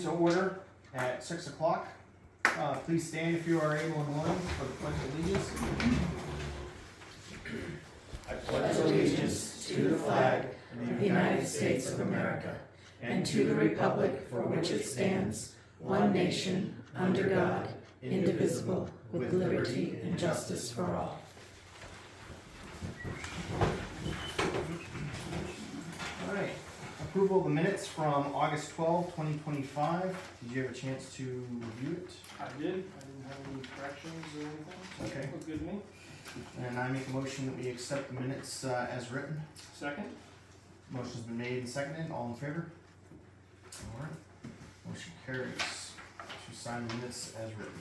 to order at 6 o'clock. Please stand if you are able and willing for the Pledge of Allegiance. I pledge allegiance to the flag of the United States of America and to the republic for which it stands, one nation, under God, indivisible, with liberty and justice for all. All right. Approval of the minutes from August 12, 2025. Did you have a chance to review it? I did. I didn't have any corrections or anything. So Okay. it looked good to me. And I make a motion that we accept the minutes as written. Second. Motion's been made and seconded. All in favor? All right. Motion carries to sign the minutes as written.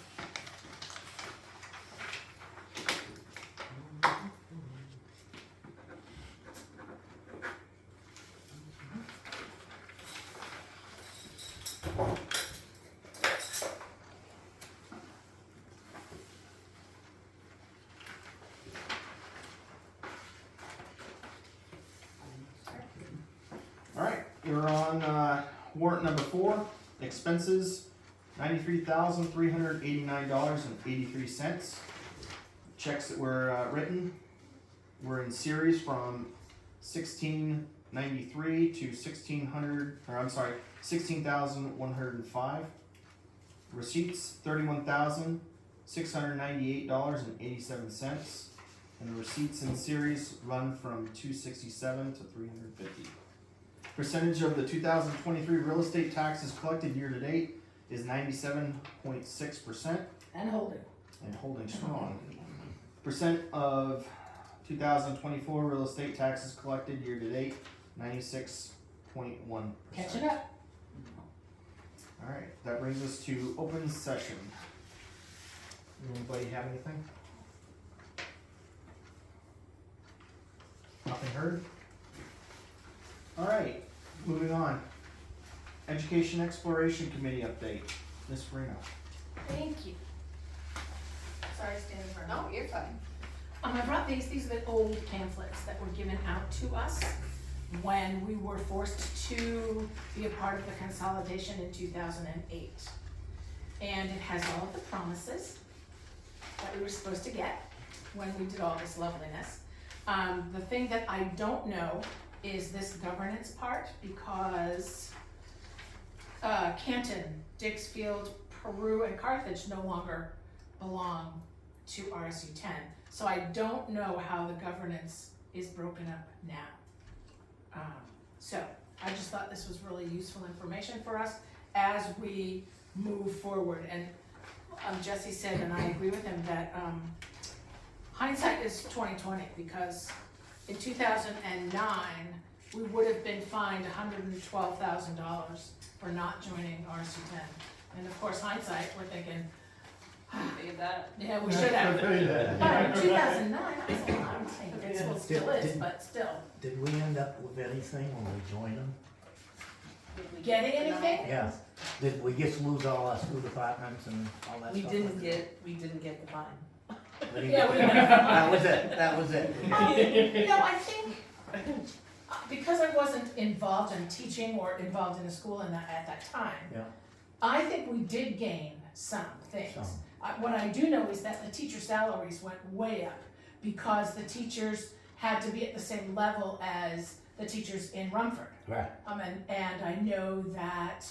All right, we're on warrant number 4, expenses, $93,389.83. Checks that were written were in series from 1693 to 16,105. Receipts, $31,698.87. And the receipts in series run from 267 to 350. Percentage of the 2023 real estate taxes collected year to date is 97.6% And holding. and holding strong. Percent of 2024 real estate taxes collected year to date, 96.1%. Catching up. All right, that brings us to open session. Anybody have anything? Nothing heard? All right, moving on. Education Exploration Committee update. Ms. Marino. Thank you. Sorry, standing for. No, you're fine. I brought these are the old pamphlets that were given out to us when we were forced to be a part of the consolidation in 2008. And it has all of the promises that we were supposed to get when we did all this loveliness. The thing that I don't know is this governance part, because Canton, Dixfield, Peru, and Carthage no longer belong to RSU 10. So I don't know how the governance is broken up now. So I just thought this was really useful information for us as we move forward. And Jesse said, and I agree with him, that hindsight is 2020, because in 2009, we would have been fined $112,000 for not joining RSU 10. And of course, hindsight, we're thinking, Figured that. yeah, we should have. But in 2009, that was a lot. I'm saying it still is, but still. Did we end up with anything when we joined them? Did we Getting get the anything? nine? Yeah. Did we just lose all our school departments and all that We stuff? didn't get the fine. We didn't Yeah, get we that. didn't. That was it, that was it. No, I think, because I wasn't involved in teaching or involved in a school at that time, Yeah. I think we did gain some things. Some. What I do know is that the teacher salaries went way up because the teachers had to be at the same level as the teachers in Rumford. Right. And I know that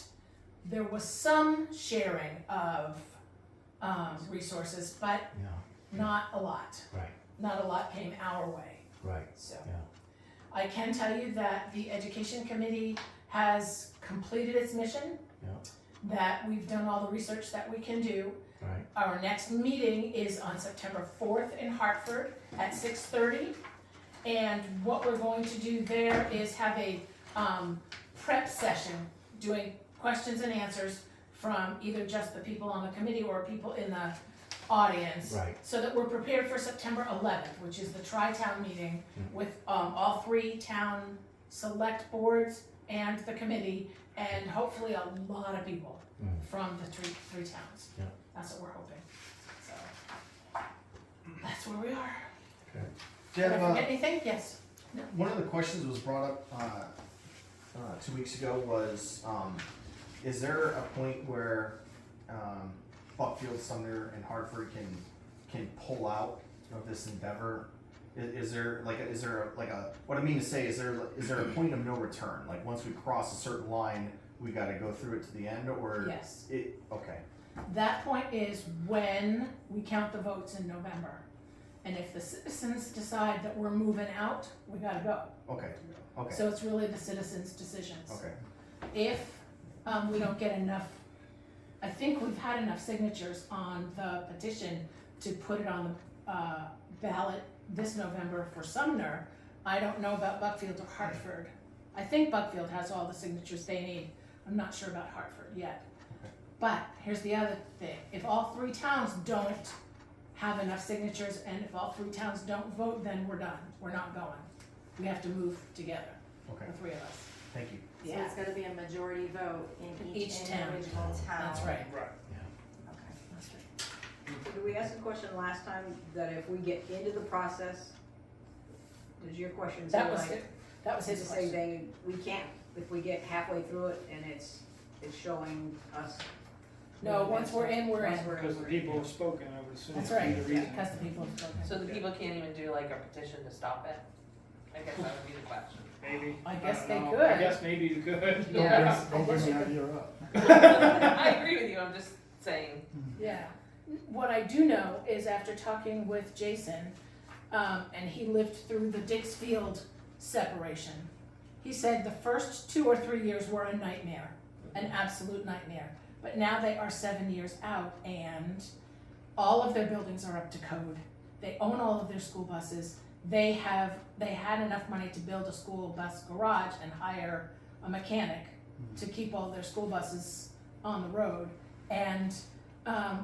there was some sharing of resources, but Yeah, not a lot. right, Not a lot came our way, right, so. yeah. I can tell you that the Education Committee has completed its mission. Yeah. That we've done all the research that we can do. Right. Our next meeting is on September 4th in Hartford at 6:30. And what we're going to do there is have a prep session, doing questions and answers from either just the people on the committee or people in the audience. Right. So that we're prepared for September 11th, which is the tri-town meeting with all 3 town select boards and the committee, and hopefully a lot of people from the three towns. Yeah. That's what we're hoping. So that's where we are. Okay. Did I forget anything? Yes. One of the questions was brought up 2 weeks ago was is there a point where, Buckfield, Sumner, and Hartford can pull out of this endeavor? Is there what I mean to say, is there a point of no return? Like, once we cross a certain line, we gotta go through it to the end, or? Yes. Okay, That point is when we count the votes in November. And if the citizens decide that we're moving out, we gotta go. okay, So it's really the citizens' decisions. okay, If we don't get enough, I think we've had enough signatures on the petition to put it on the ballot this November for Sumner. I don't know about Buckfield or Hartford. I think Buckfield has all the signatures they need. I'm not sure about Hartford yet. But here's the other thing, if all three towns don't have enough signatures, and if all three towns don't vote, then we're done, we're not going. We have to move together, okay, the three of us. thank you. So it's gotta be a majority vote in each Each town. individual town. That's right. Right. Okay. That's right. Did we ask a question last time that if we get into the process, does your question say That was like, it, that was to his say question. we can't, if we get halfway through it and it's showing us. No, once we're in, we're in. Once we're Because the people have spoken, I would assume. That's that'd right, be the reason. because the people have spoken. So the people can't even do like a petition to stop it? I guess that would be the question. Maybe. I guess don't they know. could. I guess maybe you could. Yeah. Don't bring the idea up. I agree with you, I'm just saying. Yeah, what I do know is after talking with Jason, and he lived through the Dixfield separation, he said the first 2 or 3 years were a nightmare, an absolute nightmare. But now they are 7 years out and all of their buildings are up to code. They own all of their school buses. They had enough money to build a school bus garage and hire a mechanic to keep all their school buses on the road. And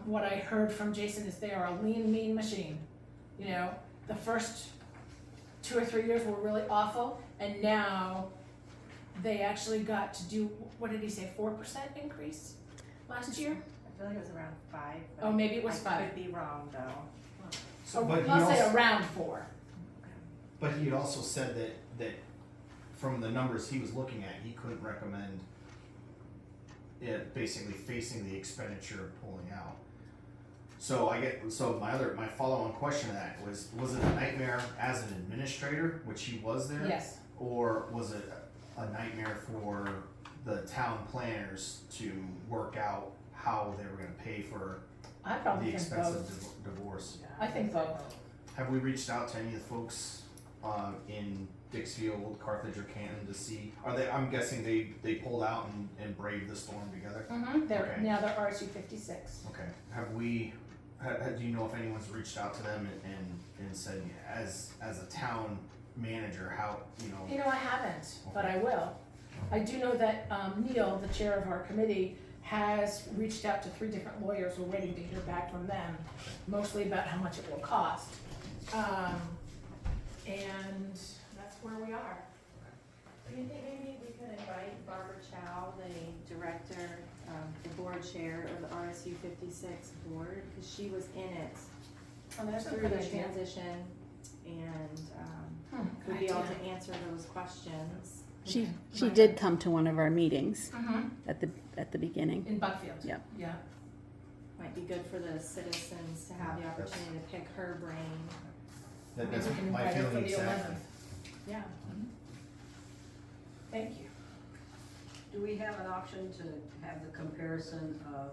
what I heard from Jason is they are a lean, mean machine. You know, the first 2 or 3 years were really awful, and now they actually got to do, what did he say, 4% increase last year? I feel like it was around 5. but Oh, maybe it was I 5. could be wrong though. So, I'll say around 4. But he had also said that from the numbers he was looking at, he couldn't recommend it basically facing the expenditure of pulling out. So my follow-on question to that was it a nightmare as an administrator, which he was there? Yes, Or was it a nightmare for the town planners to work out how they were gonna pay for I the probably think expense of both. divorce? I think both. Have we reached out to any of the folks in Dixfield, Carthage, or Canton to see? I'm guessing they pulled out and braved the storm together. Okay. Now they're RSU 56. Okay. Do you know if anyone's reached out to them and said, as a town manager, how You know, I haven't, but I will. I do know that Neil, the chair of our committee, has reached out to 3 different lawyers. We're waiting to hear back from them, mostly about how much it will cost. And that's where we are. Do you think maybe we could invite Barbara Chow, the director, the board chair of the RSU 56 board, because she was in it Oh, there's a through good the idea. transition and Good would be able idea. to answer those questions. She Right. did come to one of our meetings Mhm. at the beginning. In Buckfield. Yep. Yeah. Might be good for the citizens to have the opportunity to pick her brain. that's Maybe we can my invite her for feeling the exactly. 11th. Yeah. Thank you. Do we have an option to have the comparison of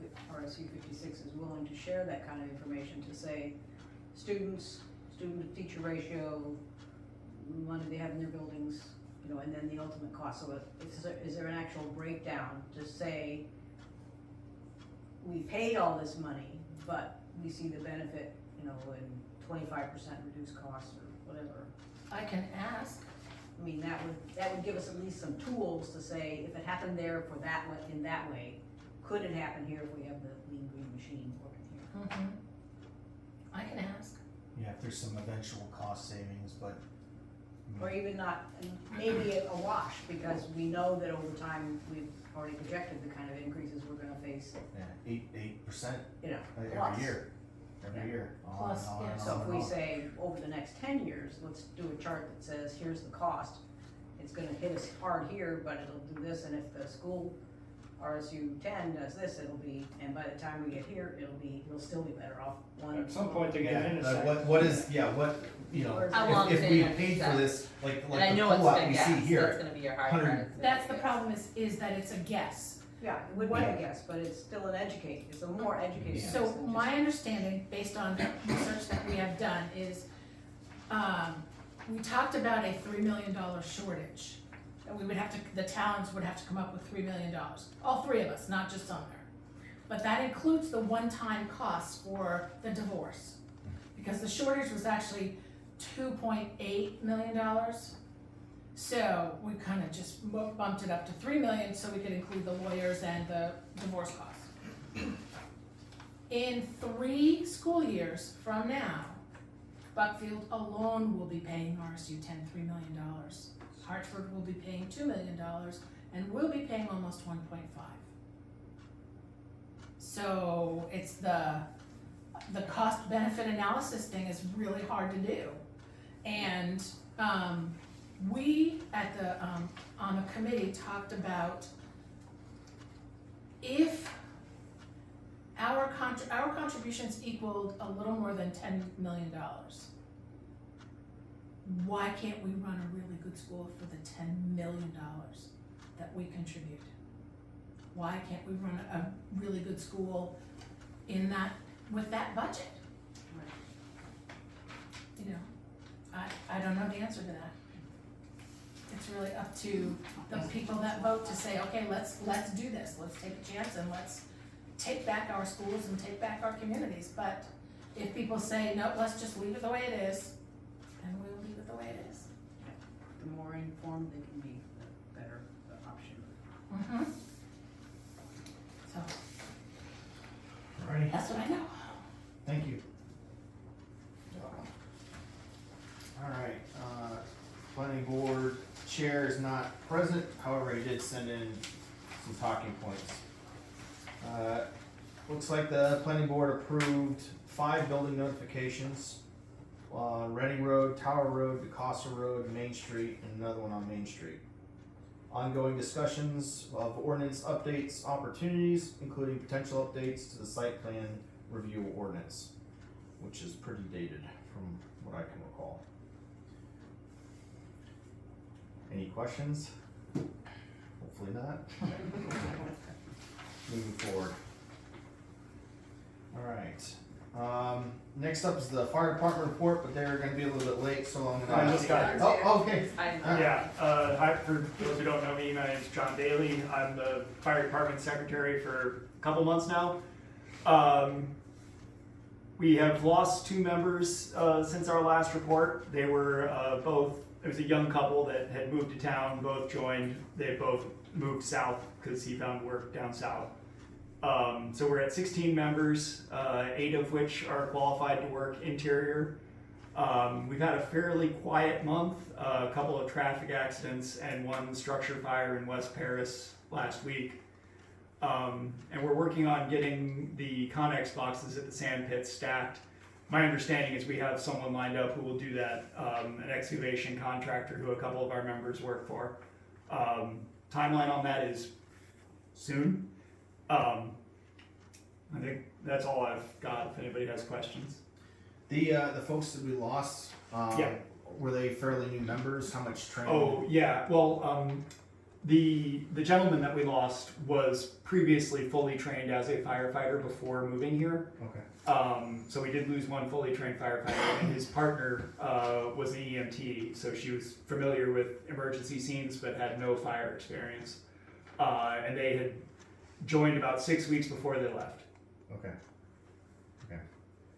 if RSU 56 is willing to share that kind of information to say student to teacher ratio, money they have in their buildings, and then the ultimate cost. So is there an actual breakdown to say we paid all this money, but we see the benefit, in 25% reduced costs or whatever? I can ask. I mean, that would give us at least some tools to say, if it happened there for that way, in that way, could it happen here if we have the lean green machine working here? I can ask. Yeah, if there's some eventual cost savings, but. Or even not, maybe a wash, because we know that over time, we've already projected the kind of increases we're gonna face, Yeah, 8% plus. every year. Every year. On and Plus, on yeah. and So on if and we on. say, over the next 10 years, let's do a chart that says, here's the cost, it's gonna hit us hard here, but it'll do this, and if the school RSU 10 does this, it'll be, and by the time we get here, we'll still be better off. At some point, they're Yeah, gonna intersect. what is, what, How long if do we they paid for intersect? this, like And I the know it's pullout a we guess, see so that's here. gonna be your hard 100 part. That's the problem is that it's a guess. Yeah, it would be a guess, but it's still it's a more educated guess. So than just- my understanding, based on research that we have done, is, we talked about a $3 million shortage. And the towns would have to come up with $3 million, all three of us, not just Sumner. But that includes the one-time costs for the divorce. Because the shortage was actually $2.8 million. So we kind of just bumped it up to $3 million so we could include the lawyers and the divorce costs. In 3 school years from now, Buckfield alone will be paying RSU 10 $3 million. Hartford will be paying $2 million, and we'll be paying almost 1.5. So it's the cost benefit analysis thing is really hard to do. And we at the on the committee talked about if our contributions equaled a little more than $10 million, why can't we run a really good school for the $10 million that we contribute? Why can't we run a really good school with that budget? You know, I don't know the answer to that. It's really up to the people that vote to say, okay, let's do this, let's take a chance and let's take back our schools and take back our communities. But if people say, no, let's just leave it the way it is, then we'll leave it the way it is. The more informed they can be, the better the option. Mm-hmm. So, Alrighty, that's what I know. thank you. Alright, planning board chair is not present, however, he did send in some talking points. Looks like the planning board approved 5 building notifications on Reading Road, Tower Road, DeCosta Road, Main Street, and another one on Main Street. Ongoing discussions of ordinance updates, opportunities, including potential updates to the site plan review ordinance, which is pretty dated from what I can recall. Any questions? Hopefully not. Moving forward. Alright, next up is the fire department report, but they're gonna be a little bit late, so I'm gonna. I just got it. Oh, okay. Yeah, hi, for those who don't know me, my name's John Daly. I'm the fire department secretary for a couple months now. We have lost 2 members since our last report. They were it was a young couple that had moved to town, both joined. They both moved south because he found work down south. So we're at 16 members, 8 of which are qualified to work interior. We've had a fairly quiet month, a couple of traffic accidents and 1 structure fire in West Paris last week. And we're working on getting the Connex boxes at the sand pits stacked. My understanding is we have someone lined up who will do that, an excavation contractor who a couple of our members work for. Timeline on that is soon. I think that's all I've got, if anybody has questions. The folks that we lost, Yeah. were they fairly new members? How much training? Oh, yeah, well, the gentleman that we lost was previously fully trained as a firefighter before moving here. Okay. So we did lose 1 fully trained firefighter, and his partner was an EMT, so she was familiar with emergency scenes but had no fire experience. And they had joined about 6 weeks before they left. Okay.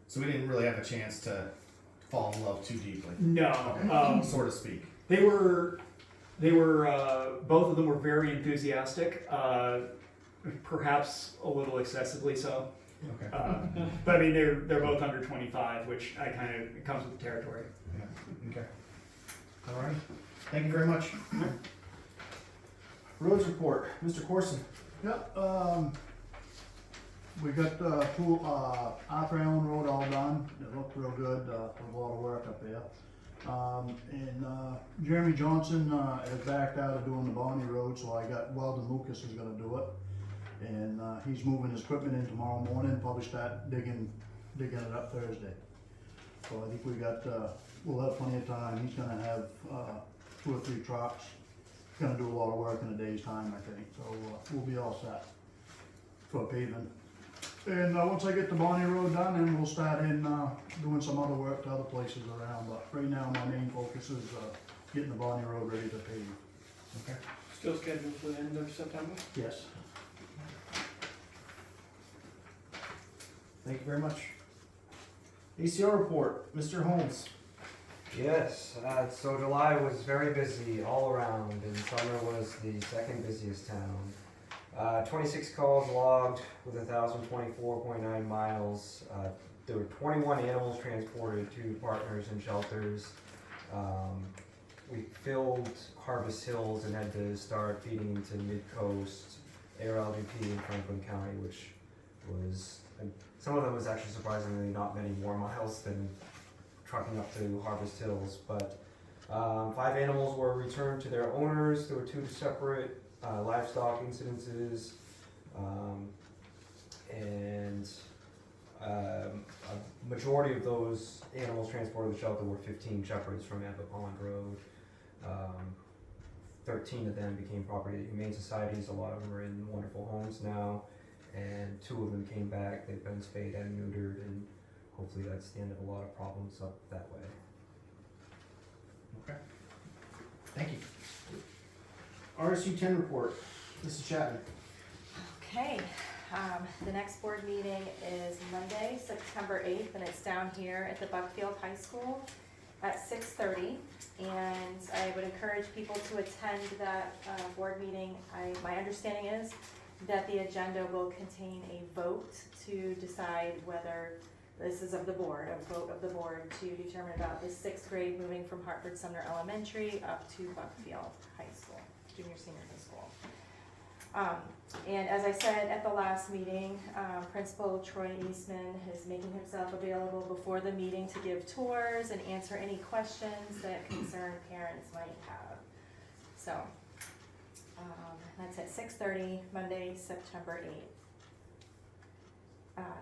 So we didn't really have a chance to fall in love too deeply, No, so to speak. they were both of them were very enthusiastic, perhaps a little excessively so. Okay. But I mean, they're both under 25, which it comes with the territory. Yeah. Okay. All right. Thank you very much. Roads report, Mr. Corson. Yep, we got Arthur Allen Road all done, it looked real good, there was a lot of work up there. Jeremy Johnson, has backed out of doing the Bonnie Road, so I got Weldon Lucas is gonna do it. And, he's moving his equipment in tomorrow morning, probably start digging it up Thursday. So I think we'll have plenty of time. He's gonna have, 2 or 3 trucks. He's gonna do a lot of work in a day's time, I think, so, we'll be all set for paving. And, once I get the Bonnie Road done, then we'll start in, doing some other work to other places around, but right now my main focus is, getting the Bonnie Road ready to pave. Okay. Still scheduled for the end of September? Yes. Thank you very much. ACO report, Mr. Holmes. Yes, so July was very busy all around, and Sumner was the second busiest town. 26 calls logged with 1,024.9 miles. There were 21 animals transported to partners and shelters. We filled Harvest Hills and had to start feeding into Mid-Coast, ARLGP in Franklin County, which was, some of them was actually surprisingly not many more miles than trucking up to Harvest Hills, but 5 animals were returned to their owners. There were 2 separate livestock incidences, and a majority of those animals transported to the shelter were 15 shepherds from Abbott Pond Road. 13 of them became property of humane societies. A lot of them are in wonderful homes now, and 2 of them came back. They've been spayed and neutered, and hopefully that's the end of a lot of problems up that way. Okay. Thank you. RSU 10 report, Mrs. Chapman. Okay, the next board meeting is Monday, September 8th, and it's down here at the Buckfield High School at 6:30. And I would encourage people to attend that board meeting. My understanding is that the agenda will contain a vote to decide whether, this is of the board, a vote of the board to determine about the 6th grade moving from Hartford Sumner Elementary up to Buckfield High School, junior senior high school. And as I said at the last meeting, Principal Troy Eastman is making himself available before the meeting to give tours and answer any questions that concerned parents might have. So, that's at 6:30, Monday, September 8th.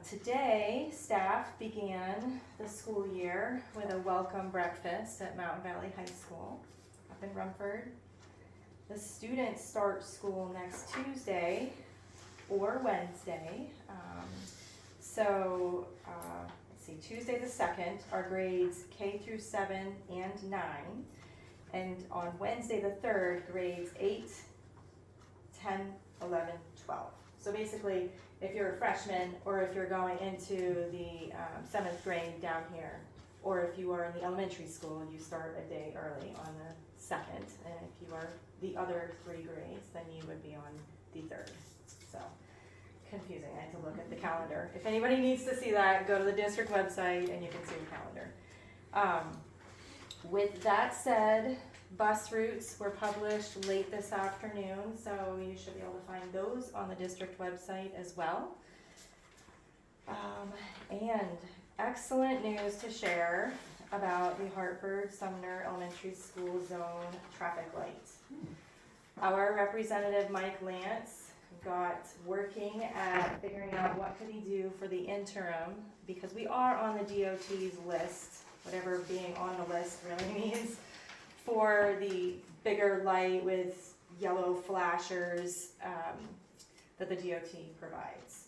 Today, staff began the school year with a welcome breakfast at Mountain Valley High School up in Rumford. The students start school next Tuesday or Wednesday. Let's see, Tuesday the 2nd are grades K through 7 and 9. And on Wednesday the 3rd, grades 8, 10, 11, 12. So basically, if you're a freshman or if you're going into the 7th grade down here, or if you are in the elementary school, you start a day early on the 2nd, and if you are the other 3 grades, then you would be on the 3rd. So, confusing, I had to look at the calendar. If anybody needs to see that, go to the district website and you can see the calendar. With that said, bus routes were published late this afternoon, so you should be able to find those on the district website as well. And excellent news to share about the Hartford Sumner Elementary School Zone traffic lights. Our representative Mike Lance got working at figuring out what could he do for the interim, because we are on the DOT's list, whatever being on the list really means, for the bigger light with yellow flashers that the DOT provides.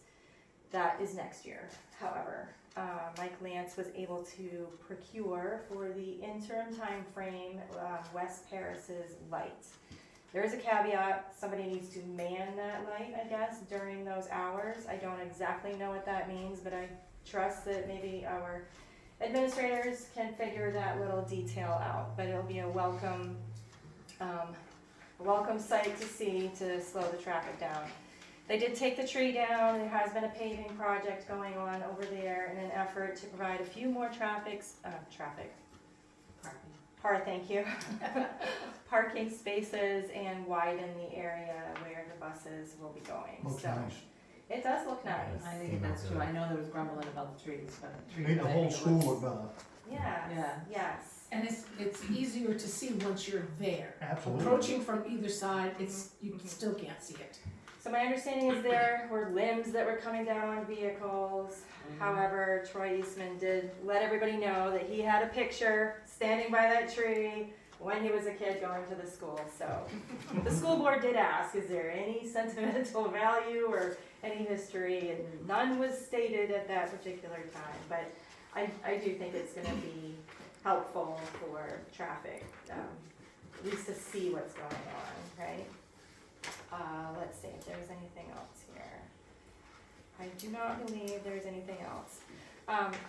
That is next year. However, Mike Lance was able to procure for the interim time frame West Paris's light. There is a caveat, somebody needs to man that light, I guess, during those hours. I don't exactly know what that means, but I trust that maybe our administrators can figure that little detail out. But it'll be a welcome sight to see to slow the traffic down. They did take the tree down. There has been a paving project going on over there in an effort to provide a few more parking spaces and widen the area where the buses will be going. Looks So nice. it does look nice. I think that's true. I know there was grumbling about the trees, but the trees. Made the I whole think it school looks- look better. Yes, Yeah. yes. And it's easier to see once you're there. Absolutely. Approaching from either side, you still can't see it. So my understanding is there were limbs that were coming down on vehicles. However, Troy Eastman did let everybody know that he had a picture standing by that tree when he was a kid going to the school. So the school board did ask, is there any sentimental value or any history? And none was stated at that particular time. But I do think it's going to be helpful for traffic, at least to see what's going on, right? Let's see if there's anything else here. I do not believe there's anything else.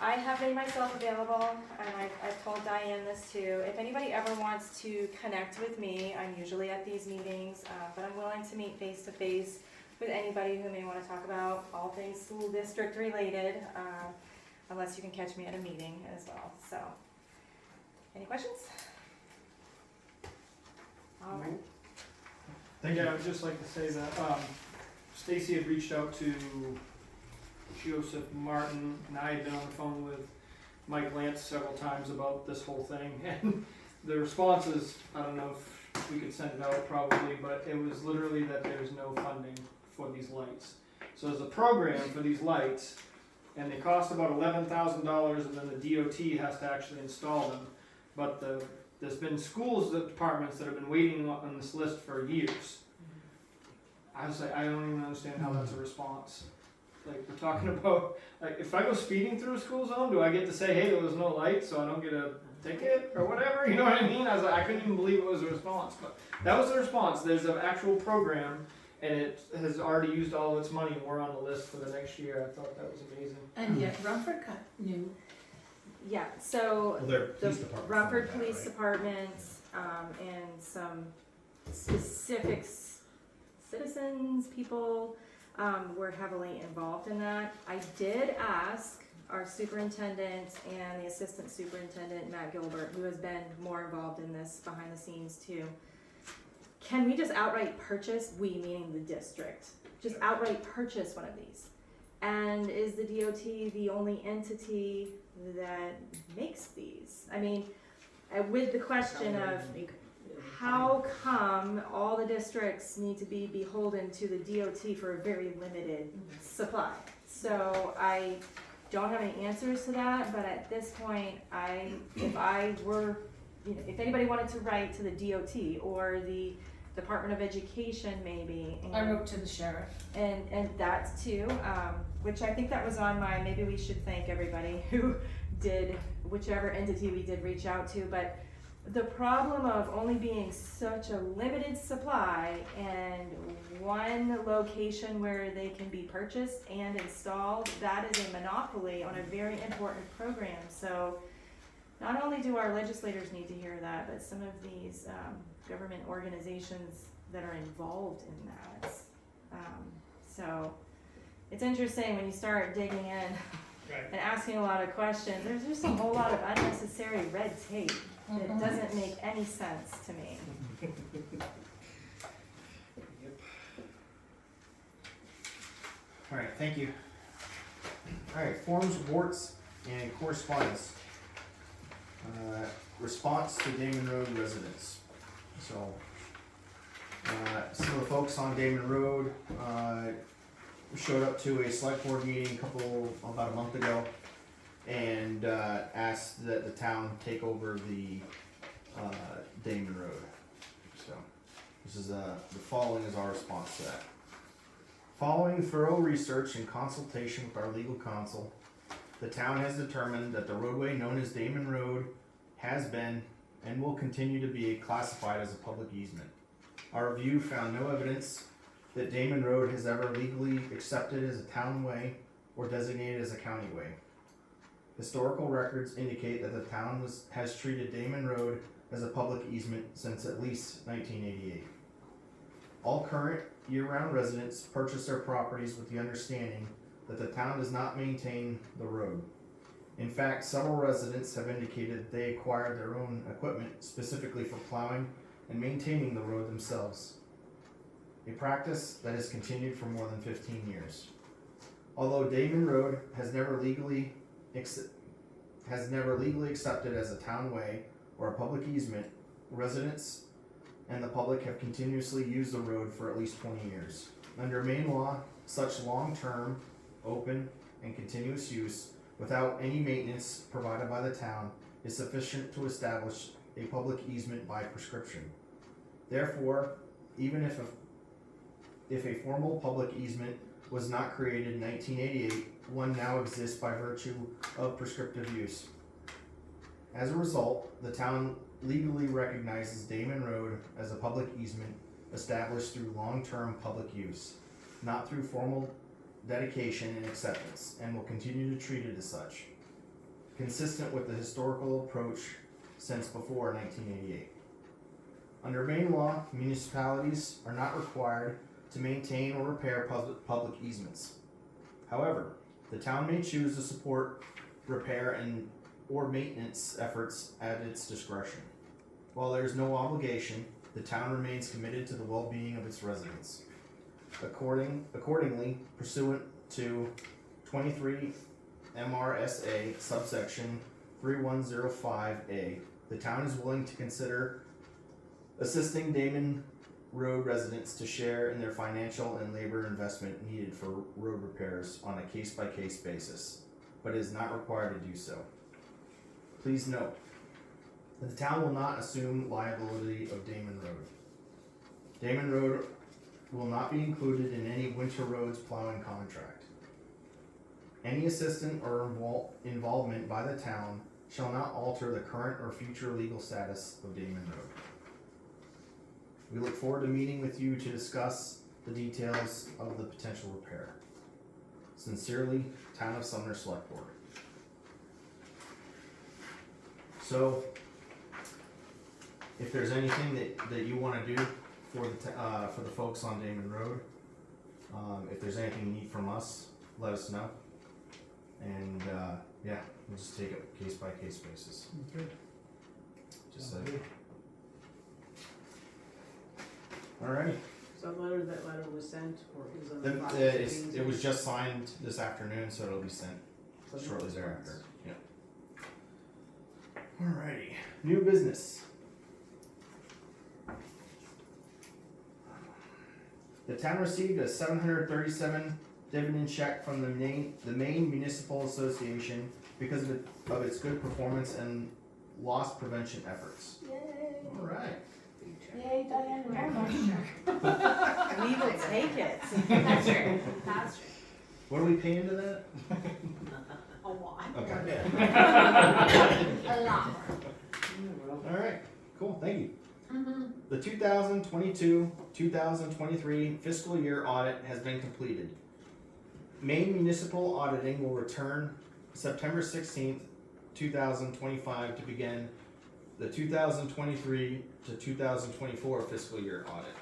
I have made myself available, and I've told Diane this too. If anybody ever wants to connect with me, I'm usually at these meetings, but I'm willing to meet face to face with anybody who may want to talk about all things school district related, unless you can catch me at a meeting as well. So, any questions? All right. Thank you. Yeah, I would just like to say that, Stacy had reached out to Joseph Martin, and I had been on the phone with Mike Lance several times about this whole thing, and the response is, I don't know if we could send it out probably, but it was literally that there's no funding for these lights. So there's a program for these lights, and they cost about $11,000, and then the DOT has to actually install them, but there's been schools departments that have been waiting on this list for years. I was like, I don't even understand how that's a response. Like, we're talking about, like, if I go speeding through a school zone, do I get to say, hey, there was no light, so I don't get a ticket or whatever? You know what I mean? I was like, I couldn't even believe it was a response, but that was the response. There's an actual program, and it has already used all of its money, and we're on the list for the next year. I thought that was amazing. And yet Rumford knew. Yeah, so Well, their the police department. Rumford funded that, Police right? Department, and some specific citizens, people, were heavily involved in that. I did ask our superintendent and the assistant superintendent, Matt Gilbert, who has been more involved in this behind the scenes too. Can we just outright purchase, we meaning the district, just outright purchase one of these? And is the DOT the only entity that makes these? I mean, with the question of how come all the districts need to be beholden to the DOT for a very limited supply? So I don't have any answers to that, but at this point, if I were, if anybody wanted to write to the DOT or the Department of Education maybe. And, I wrote to the sheriff. And that too, which I think that was on my, maybe we should thank everybody who did, whichever entity we did reach out to, but the problem of only being such a limited supply and one location where they can be purchased and installed, that is a monopoly on a very important program. So not only do our legislators need to hear that, but some of these government organizations that are involved in that. So it's interesting when you start digging in and asking a lot of questions. There's just a whole lot of unnecessary red tape that doesn't make any sense to me. All right, thank you. All right, forms, reports, and correspondence. Response to Damon Road residents. So, some of the folks on Damon Road showed up to a select board meeting about a month ago, and asked that the town take over the Damon Road. So, this is the following is our response to that. Following thorough research and consultation with our legal counsel, the town has determined that the roadway known as Damon Road has been and will continue to be classified as a public easement. Our review found no evidence that Damon Road has ever legally accepted as a town way or designated as a county way. Historical records indicate that the town has treated Damon Road as a public easement since at least 1988. All current year-round residents purchase their properties with the understanding that the town does not maintain the road. In fact, several residents have indicated that they acquired their own equipment specifically for plowing and maintaining the road themselves, a practice that has continued for more than 15 years. Although Damon Road has never legally accepted as a town way or a public easement, residents and the public have continuously used the road for at least 20 years. Under Maine law, such long-term, open, and continuous use without any maintenance provided by the town is sufficient to establish a public easement by prescription. Therefore, even if a formal public easement was not created in 1988, one now exists by virtue of prescriptive use. As a result, the town legally recognizes Damon Road as a public easement established through long-term public use, not through formal dedication and acceptance, and will continue to treat it as such, consistent with the historical approach since before 1988. Under Maine law, municipalities are not required to maintain or repair public easements. However, the town may choose to support repair and or maintenance efforts at its discretion. While there is no obligation, the town remains committed to the well-being of its residents. Accordingly, pursuant to 23 MRSA subsection 3105A, the town is willing to consider assisting Damon Road residents to share in their financial and labor investment needed for road repairs on a case-by-case basis, but is not required to do so. Please note that the town will not assume liability of Damon Road. Damon Road will not be included in any winter roads plowing contract. Any assistance or involvement by the town shall not alter the current or future legal status of Damon Road. We look forward to meeting with you to discuss the details of the potential repair. Sincerely, Town of Sumner Select Board. So, if there's anything that you want to do for the folks on Damon Road, if there's anything you need from us, let us know. And yeah, we'll just take it case by case basis. Okay. Just like. Alrighty. So that letter was sent, or is on the file? It was just signed this afternoon, so it'll be sent shortly thereafter. Yeah. Alrighty. New business. The town received a $737 dividend check from the Maine Municipal Association because of its good performance and loss prevention efforts. Yay! Alright. Yay, Diane, very much. We will take it. That's true, that's true. What do we pay into that? A lot. Okay. A lot. Alright, cool, thank you. Mm-hmm. The 2022-2023 fiscal year audit has been completed. Maine Municipal Auditing will return September 16th, 2025 to begin the 2023 to 2024 fiscal year audit.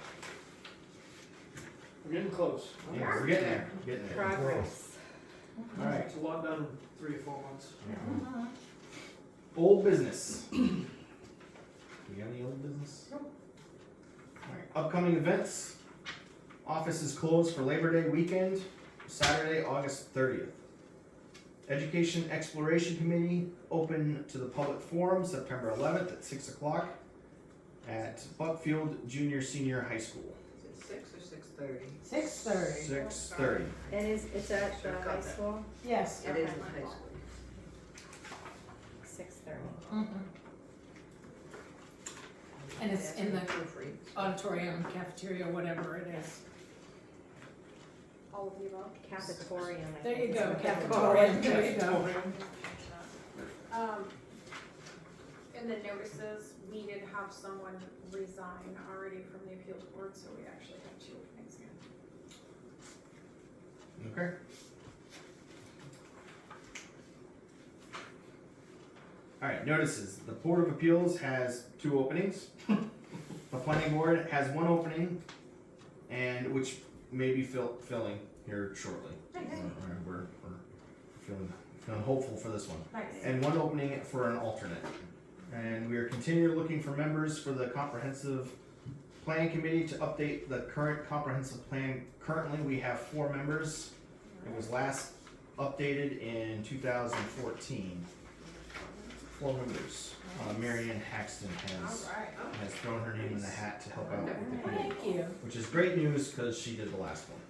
We're getting close. Yeah, we're getting there, getting there. Progress. Alright. It's a lot done in 3 or 4 months. Old business. You got any old business? Nope. Alright, upcoming events. Office is closed for Labor Day weekend, Saturday, August 30th. Education Exploration Committee open to the public forum September 11th at 6 o'clock at Buckfield Junior Senior High School. Is it 6 or 6:30? 6:30. 6:30. And it's at the high school, Yes. It is in high school. 6:30. Mhm. And it's in the auditorium, cafeteria, whatever it is. All of the above. Cafetorium. I There think you is go, what it is. cafetorium, there you go. In the notices, we did have someone resign already from the appeals board, so we actually have 2 openings again. Okay. Alright, notices. The Board of Appeals has 2 openings. The Planning Board has 1 opening, and which may be filling here shortly. We're feeling hopeful for this one. Nice. And 1 opening for an alternate. And we are continually looking for members for the Comprehensive Plan Committee to update the current comprehensive plan. Currently, we have 4 members. It was last updated in 2014. 4 members. Mary Ann Haxton has thrown her name in the hat to help out with the committee, Thank you. which is great news because she did the last one.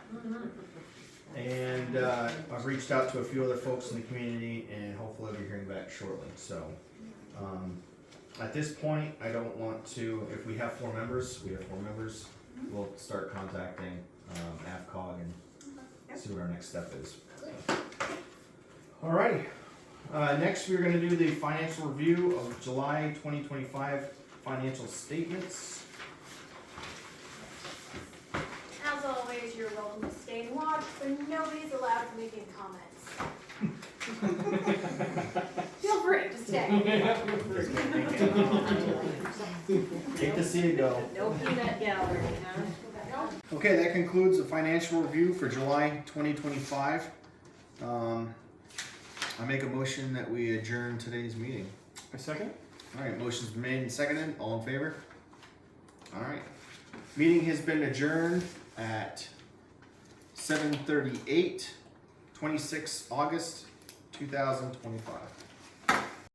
And I've reached out to a few other folks in the community, and hopefully I'll be hearing back shortly. So at this point, I don't want to, if we have 4 members, we'll start contacting AvCog and see what our next step is. Alrighty. Next, we're going to do the financial review of July 2025 financial statements. As always, you're welcome to stay and watch, but nobody's allowed to make any comments. Feel free to stay. Hate to see you go. No peanut gallery, huh? Okay, that concludes the financial review for July 2025. I make a motion that we adjourn today's meeting. A second? Alright, motion's been made and seconded. All in favor? Alright. Meeting has been adjourned at 7:38, 26 August 2025.